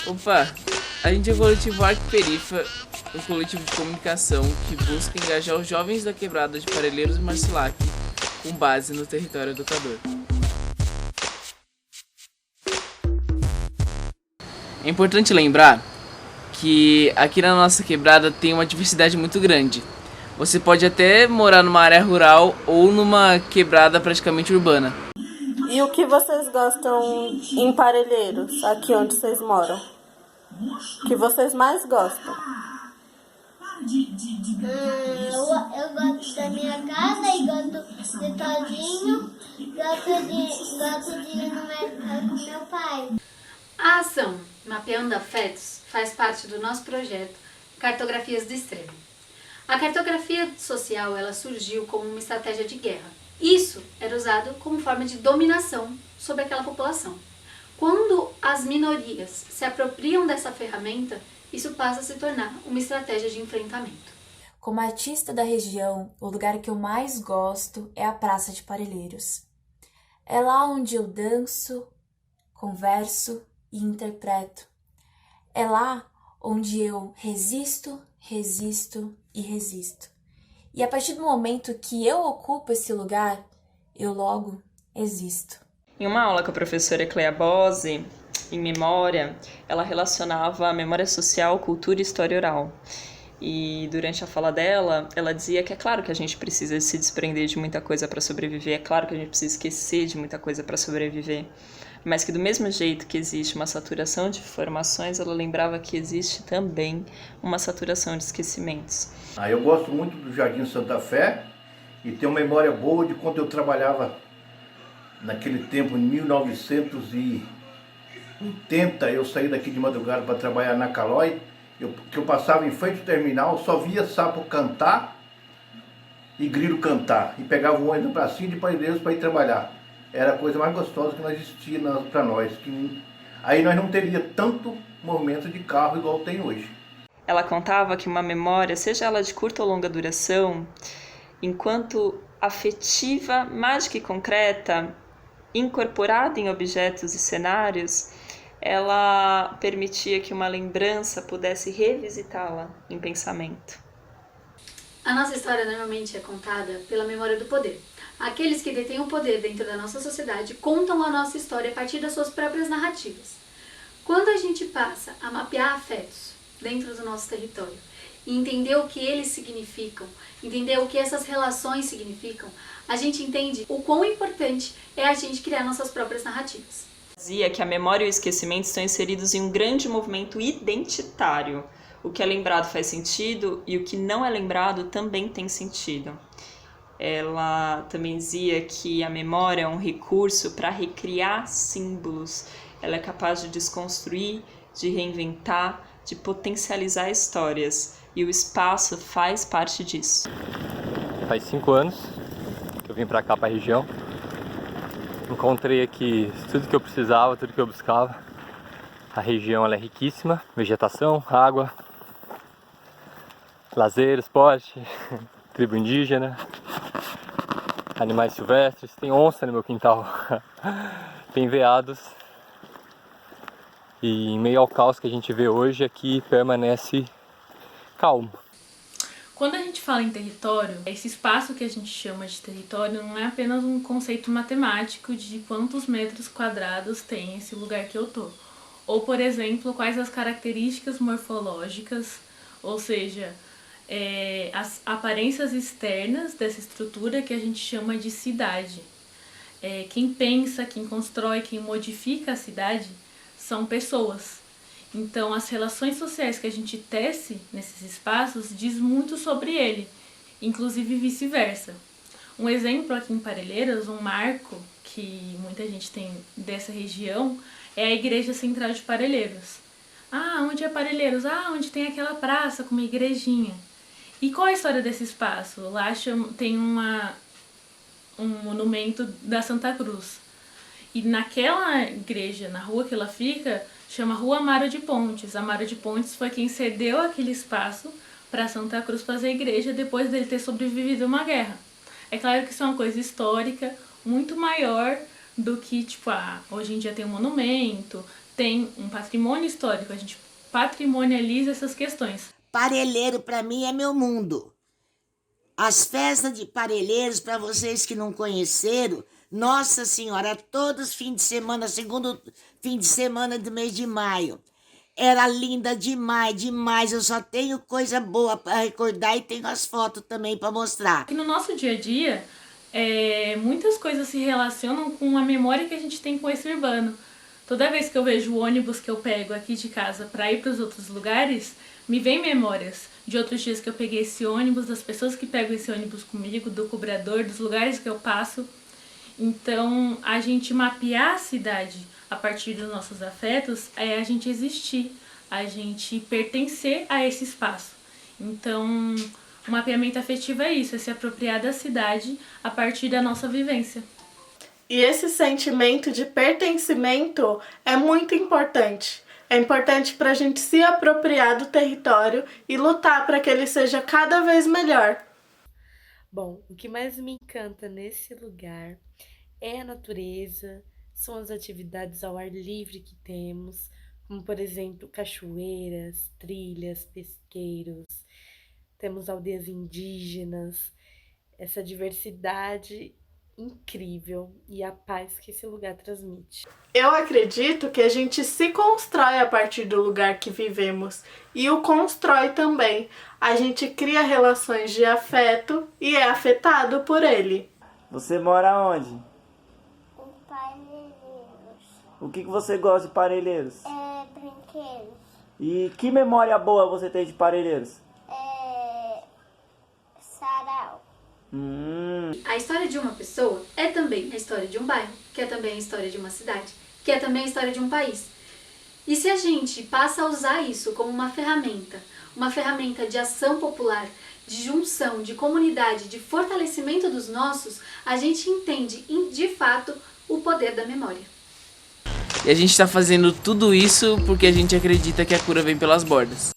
Opa, a gente é o coletivo Arc-Perifa, um coletivo de comunicação que busca engajar os jovens da quebrada de Parelheiros e Marcilac com base no território educador. É importante lembrar que aqui na nossa quebrada tem uma diversidade muito grande. Você pode até morar numa área rural ou numa quebrada praticamente urbana. E o que vocês gostam em Parelheiros, aqui onde vocês moram? O que vocês mais gostam? Eu gosto da minha casa e gosto de todinho, gosto de ir no mercado com meu pai. A ação Mapeando Afetos faz parte do nosso projeto Cartografias do Extremo. A cartografia social ela surgiu como uma estratégia de guerra. Isso era usado como forma de dominação sobre aquela população. Quando as minorias se apropriam dessa ferramenta, isso passa a se tornar uma estratégia de enfrentamento. Como artista da região, o lugar que eu mais gosto é a Praça de Parelheiros. É lá onde eu danço, converso e interpreto. É lá onde eu resisto e resisto. E a partir do momento que eu ocupo esse lugar, eu logo existo. Em uma aula com a professora Clea Bose, em memória, ela relacionava a memória social, cultura e história oral. E durante a fala dela, ela dizia que é claro que a gente precisa se desprender de muita coisa para sobreviver, é claro que a gente precisa esquecer de muita coisa para sobreviver, mas que do mesmo jeito que existe uma saturação de informações, ela lembrava que existe também uma saturação de esquecimentos. Eu gosto muito do Jardim Santa Fé e tenho uma memória boa de quando eu trabalhava naquele tempo, em 1980, eu saí daqui de madrugada para trabalhar na Calói, que eu passava em frente ao terminal, só via sapo cantar e grilo cantar, e pegava o ônibus para cima de Parelheiros para ir trabalhar. Era a coisa mais gostosa que não existia para nós. Aí nós não teria tanto movimento de carro igual tem hoje. Ela contava que uma memória, seja ela de curta ou longa duração, enquanto afetiva, mágica e concreta, incorporada em objetos e cenários, ela permitia que uma lembrança pudesse revisitá-la em pensamento. A nossa história normalmente é contada pela memória do poder. Aqueles que detêm o poder dentro da nossa sociedade contam a nossa história a partir das suas próprias narrativas. Quando a gente passa a mapear afetos dentro do nosso território e entender o que eles significam, entender o que essas relações significam, a gente entende o quão importante é a gente criar nossas próprias narrativas. Dizia que a memória e o esquecimento estão inseridos em um grande movimento identitário. O que é lembrado faz sentido e o que não é lembrado também tem sentido. Ela também dizia que a memória é um recurso para recriar símbolos. Ela é capaz de desconstruir, de reinventar, de potencializar histórias. E o espaço faz parte disso. Faz 5 anos que eu vim para cá, para a região. Encontrei aqui tudo que eu precisava, tudo que eu buscava. A região ela é riquíssima, vegetação, água, lazer, esporte, tribo indígena, animais silvestres, tem onça no meu quintal, tem veados. E em meio ao caos que a gente vê hoje, aqui permanece calmo. Quando a gente fala em território, esse espaço que a gente chama de território não é apenas um conceito matemático de quantos metros quadrados tem esse lugar que eu tô. Ou, por exemplo, quais as características morfológicas, ou seja, as aparências externas dessa estrutura que a gente chama de cidade. Quem pensa, quem constrói, quem modifica a cidade são pessoas. Então, as relações sociais que a gente tece nesses espaços diz muito sobre ele, inclusive vice-versa. Um exemplo aqui em Parelheiros, um marco que muita gente tem dessa região, é a Igreja Central de Parelheiros. Ah, onde é Parelheiros? Ah, onde tem aquela praça com uma igrejinha. E qual a história desse espaço? Lá tem um monumento da Santa Cruz. E naquela igreja, na rua que ela fica, chama Rua Amaro de Pontes. Amaro de Pontes foi quem cedeu aquele espaço para Santa Cruz fazer a igreja depois dele ter sobrevivido a uma guerra. É claro que isso é uma coisa histórica muito maior do que, hoje em dia tem um monumento, tem um patrimônio histórico, a gente patrimonializa essas questões. Parelheiro para mim é meu mundo. As festas de Parelheiros, para vocês que não conheceram, Nossa Senhora, todos fim de semana, segundo fim de semana do mês de maio. Era linda demais, demais. Eu só tenho coisa boa para recordar e tenho as fotos também para mostrar. E no nosso dia a dia, muitas coisas se relacionam com a memória que a gente tem com esse urbano. Toda vez que eu vejo o ônibus que eu pego aqui de casa para ir para os outros lugares, me vem memórias de outros dias que eu peguei esse ônibus, das pessoas que pegam esse ônibus comigo, do cobrador, dos lugares que eu passo. Então, a gente mapear a cidade a partir dos nossos afetos é a gente existir, a gente pertencer a esse espaço. Então, o mapeamento afetivo é isso, é se apropriar da cidade a partir da nossa vivência. E esse sentimento de pertencimento é muito importante. É importante para a gente se apropriar do território e lutar para que ele seja cada vez melhor. Bom, o que mais me encanta nesse lugar é a natureza, são as atividades ao ar livre que temos, como por exemplo cachoeiras, trilhas, pesqueiros, temos aldeias indígenas, essa diversidade incrível e a paz que esse lugar transmite. Eu acredito que a gente se constrói a partir do lugar que vivemos e o constrói também. A gente cria relações de afeto e é afetado por ele. Você mora onde? Em Parelheiros. O que você gosta de Parelheiros? Brinquedos. E que memória boa você tem de Parelheiros? Sarau. A história de uma pessoa é também a história de um bairro, que é também a história de uma cidade, que é também a história de um país. E se a gente passa a usar isso como uma ferramenta de ação popular, de junção, de comunidade, de fortalecimento dos nossos, a gente entende, de fato, o poder da memória. E a gente está fazendo tudo isso porque a gente acredita que a cura vem pelas bordas.